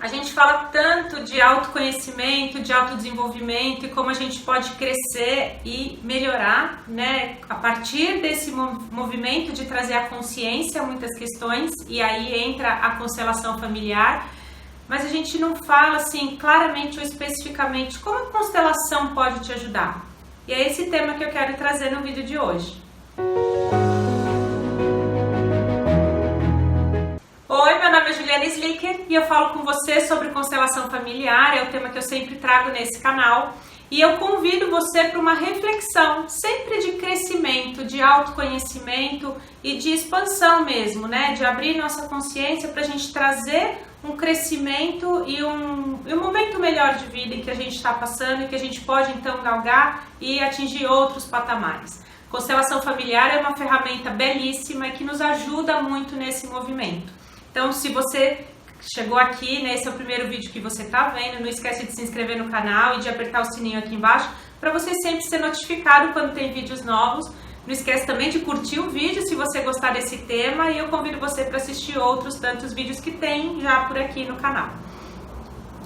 A gente fala tanto de autoconhecimento, de autodesenvolvimento e como a gente pode crescer e melhorar, né? A partir desse movimento de trazer a consciência a muitas questões, e aí entra a constelação familiar, mas a gente não fala assim claramente ou especificamente como a constelação pode te ajudar. E é esse tema que eu quero trazer no vídeo de hoje. Oi, meu nome é Juliana Slicker e eu falo com você sobre constelação familiar, é o tema que eu sempre trago nesse canal. E eu convido você para uma reflexão, sempre de crescimento, de autoconhecimento e de expansão mesmo, né? De abrir nossa consciência para a gente trazer um crescimento e um momento melhor de vida em que a gente está passando e que a gente pode então galgar e atingir outros patamares. Constelação familiar é uma ferramenta belíssima e que nos ajuda muito nesse movimento. Então, se você chegou aqui, né, esse é o primeiro vídeo que você está vendo, não esquece de se inscrever no canal e de apertar o sininho aqui embaixo para você sempre ser notificado quando tem vídeos novos. Não esquece também de curtir o vídeo se você gostar desse tema e eu convido você para assistir outros tantos vídeos que tem já por aqui no canal.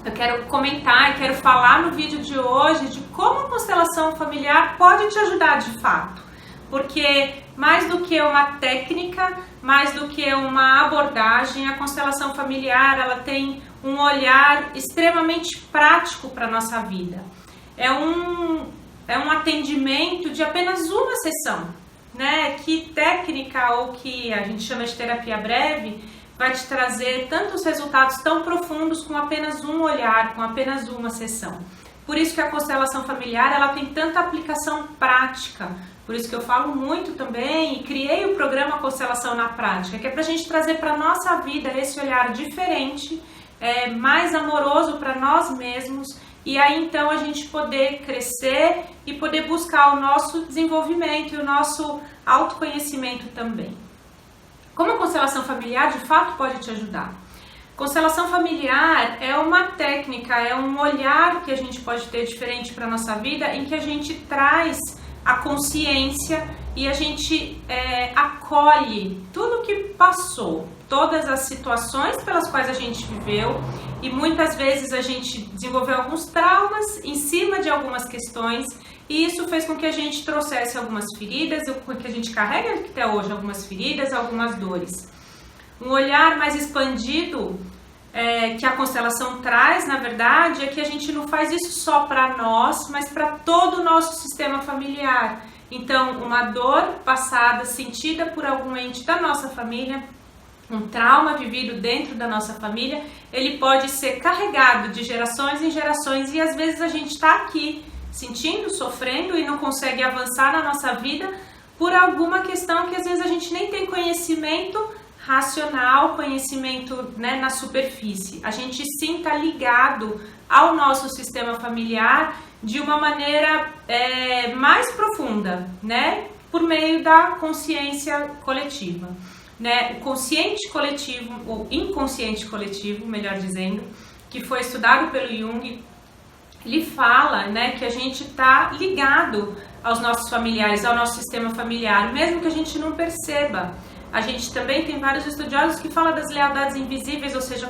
Eu quero comentar e quero falar no vídeo de hoje de como a constelação familiar pode te ajudar de fato. Porque mais do que uma técnica, mais do que uma abordagem, a constelação familiar ela tem um olhar extremamente prático para a nossa vida. É um atendimento de apenas uma sessão, né? Que técnica ou que a gente chama de terapia breve vai te trazer tantos resultados tão profundos com apenas um olhar, com apenas uma sessão. Por isso que a constelação familiar ela tem tanta aplicação prática. Por isso que eu falo muito também e criei o programa Constelação na Prática, que é para a gente trazer para a nossa vida esse olhar diferente, mais amoroso para nós mesmos, e aí então a gente poder crescer e poder buscar o nosso desenvolvimento e o nosso autoconhecimento também. Como a constelação familiar de fato pode te ajudar? Constelação familiar é uma técnica, é um olhar que a gente pode ter diferente para a nossa vida, em que a gente traz a consciência e a gente acolhe tudo que passou, todas as situações pelas quais a gente viveu e muitas vezes a gente desenvolveu alguns traumas em cima de algumas questões e isso fez com que a gente trouxesse algumas feridas, com que a gente carrega até hoje algumas feridas, algumas dores. Um olhar mais expandido que a constelação traz, na verdade, é que a gente não faz isso só para nós, mas para todo o nosso sistema familiar. Então, uma dor passada, sentida por algum ente da nossa família, um trauma vivido dentro da nossa família, ele pode ser carregado de gerações em gerações e às vezes a gente está aqui sentindo, sofrendo e não consegue avançar na nossa vida por alguma questão que às vezes a gente nem tem conhecimento racional, conhecimento, né, na superfície. A gente sim está ligado ao nosso sistema familiar de uma maneira mais profunda, né, por meio da consciência coletiva, né, o consciente coletivo, ou inconsciente coletivo, melhor dizendo, que foi estudado pelo Jung, ele fala, né, que a gente está ligado aos nossos familiares, ao nosso sistema familiar, mesmo que a gente não perceba. A gente também tem vários estudiosos que falam das lealdades invisíveis, ou seja,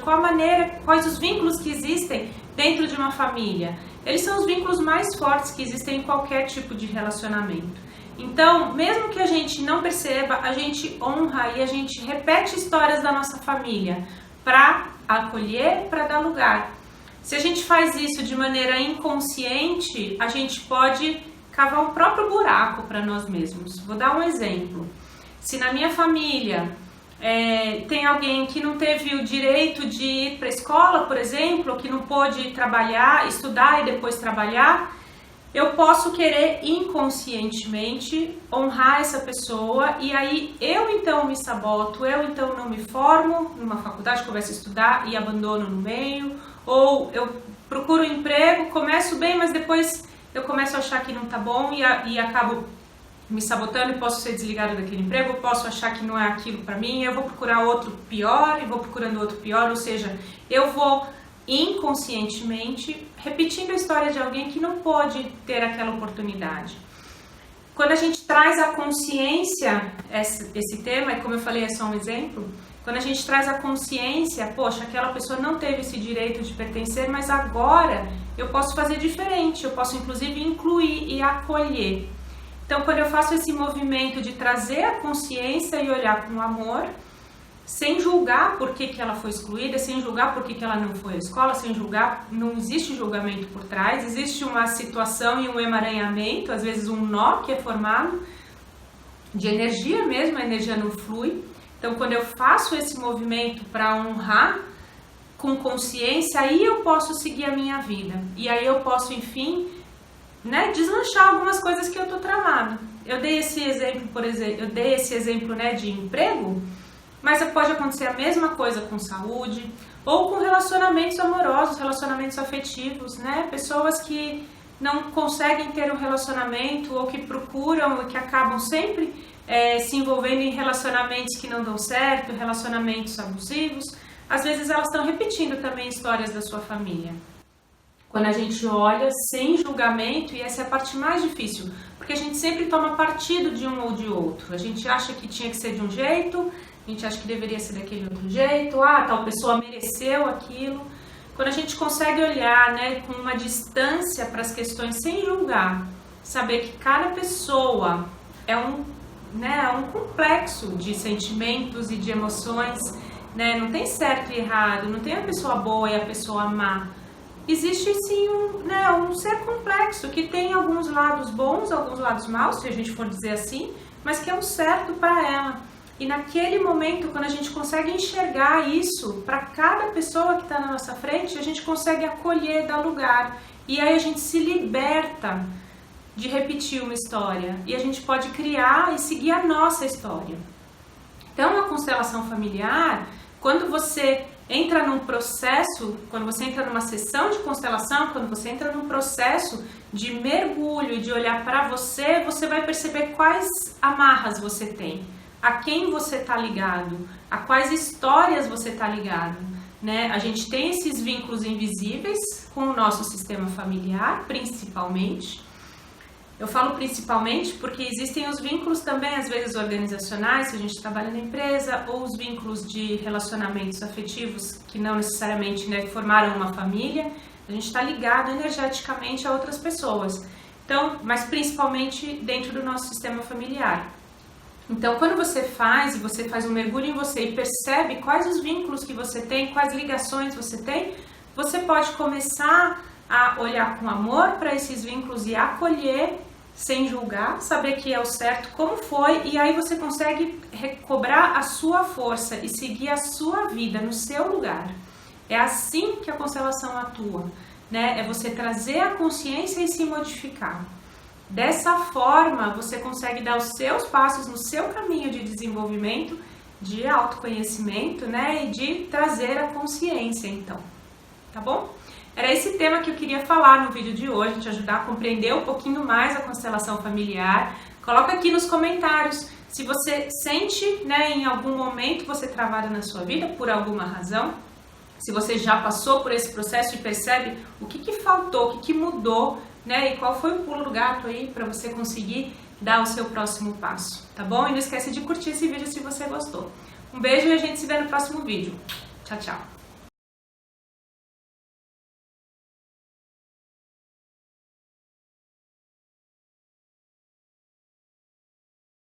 quais os vínculos que existem dentro de uma família. Eles são os vínculos mais fortes que existem em qualquer tipo de relacionamento. Então, mesmo que a gente não perceba, a gente honra e a gente repete histórias da nossa família para acolher, para dar lugar. Se a gente faz isso de maneira inconsciente, a gente pode cavar um próprio buraco para nós mesmos. Vou dar um exemplo. Se na minha família tem alguém que não teve o direito de ir para a escola, por exemplo, que não pôde trabalhar, estudar e depois trabalhar, eu posso querer inconscientemente honrar essa pessoa e aí eu então me saboto, eu então não me formo numa faculdade, começo a estudar e abandono no meio, ou eu procuro um emprego, começo bem, mas depois eu começo a achar que não tá bom e acabo me sabotando e posso ser desligado daquele emprego, eu posso achar que não é aquilo para mim, eu vou procurar outro pior e vou procurando outro pior, ou seja, eu vou inconscientemente repetindo a história de alguém que não pôde ter aquela oportunidade. Quando a gente traz à consciência esse tema, e como eu falei, é só um exemplo, Quando a gente traz a consciência, poxa, aquela pessoa não teve esse direito de pertencer, mas agora eu posso fazer diferente, eu posso inclusive incluir e acolher. Então, quando eu faço esse movimento de trazer a consciência e olhar com amor, sem julgar por que ela foi excluída, sem julgar por que ela não foi à escola, sem julgar, não existe julgamento por trás, existe uma situação e um emaranhamento, às vezes um nó que é formado, de energia mesmo, a energia não flui. Então, quando eu faço esse movimento para honrar com consciência, aí eu posso seguir a minha vida. E aí eu posso, enfim, né, deslanchar algumas coisas que eu tô travado. Eu dei esse exemplo, por exemplo, né, de emprego, mas pode acontecer a mesma coisa com saúde ou com relacionamentos amorosos, relacionamentos afetivos, né? Pessoas que não conseguem ter um relacionamento ou que procuram e que acabam sempre se envolvendo em relacionamentos que não dão certo, relacionamentos abusivos. Às vezes elas estão repetindo também histórias da sua família. Quando a gente olha sem julgamento, e essa é a parte mais difícil, porque a gente sempre toma partido de um ou de outro. A gente acha que tinha que ser de um jeito, a gente acha que deveria ser daquele outro jeito, tal pessoa mereceu aquilo. Quando a gente consegue olhar, né, com uma distância para as questões sem julgar, saber que cada pessoa é um complexo de sentimentos e de emoções, né? Não tem certo e errado, não tem a pessoa boa e a pessoa má. Existe sim um ser complexo que tem alguns lados bons, alguns lados maus, se a gente for dizer assim, mas que é o certo para ela. E naquele momento, quando a gente consegue enxergar isso para cada pessoa que está na nossa frente, a gente consegue acolher, dar lugar. E aí a gente se liberta de repetir uma história. E a gente pode criar e seguir a nossa história. Então, a constelação familiar, quando você entra num processo, quando você entra numa sessão de constelação, quando você entra num processo de mergulho, de olhar para você, você vai perceber quais amarras você tem, a quem você está ligado, a quais histórias você está ligado, né? A gente tem esses vínculos invisíveis com o nosso sistema familiar, principalmente. Eu falo principalmente porque existem os vínculos também, às vezes organizacionais, se a gente trabalha na empresa, ou os vínculos de relacionamentos afetivos que não necessariamente, né, formaram uma família. A gente está ligado energeticamente a outras pessoas. Então, mas principalmente dentro do nosso sistema familiar. Então, quando você faz um mergulho em você e percebe quais os vínculos que você tem, quais ligações você tem, você pode começar a olhar com amor para esses vínculos e acolher, sem julgar, saber que é o certo, como foi, e aí você consegue recobrar a sua força e seguir a sua vida no seu lugar. É assim que a constelação atua, né? É você trazer a consciência e se modificar. Dessa forma, você consegue dar os seus passos no seu caminho de desenvolvimento, de autoconhecimento, né? E de trazer a consciência, então. Tá bom? Era esse tema que eu queria falar no vídeo de hoje, te ajudar a compreender um pouquinho mais a constelação familiar. Coloca aqui nos comentários se você sente, né, em algum momento você travada na sua vida por alguma razão, se você já passou por esse processo e percebe o que faltou, o que mudou, né, e qual foi o pulo do gato aí para você conseguir dar o seu próximo passo, tá bom? E não esquece de curtir esse vídeo se você gostou. Um beijo e a gente se vê no próximo vídeo. Tchau, tchau!